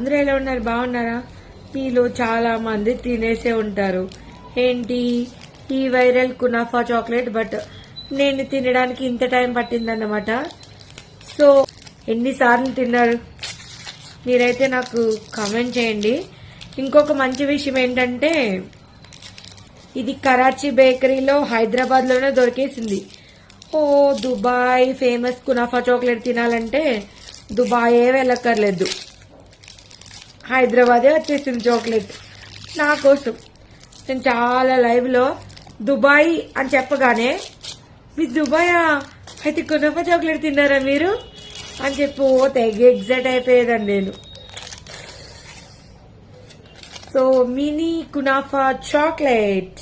అందరూ ఎలా ఉన్నారు? బాగున్నారా? మీలో చాలా మంది తినేసే ఉంటారు. ఏంటి ఈ వైరల్ కునాఫా చాక్లెట్, బట్ నేను తినడానికి ఇంత టైం పట్టిందన్నమాట. సో ఎన్నిసార్లు తిన్నారు మీరైతే నాకు కామెంట్ చేయండి. ఇంకొక మంచి విషయం ఏంటంటే ఇది కరాచీ బేకరీలో హైదరాబాద్ లోనే దొరికేసింది. ఓ దుబాయ్ ఫేమస్ కునాఫా చాక్లెట్ తినాలంటే దుబాయే వెళ్ళక్కర్లేదు, హైదరాబాదే వచ్చేసింది చాక్లెట్ నా కోసం. నేను చాలా లైవ్ లో దుబాయ్ అని చెప్పగానే మీ దుబాయా అయితే కునాఫా చాక్లెట్ తిన్నారా మీరు అని చెప్పి ఓ తెగ ఎగ్జైట్ అయిపోయేదండి నేను. So mini kunafa chocolate.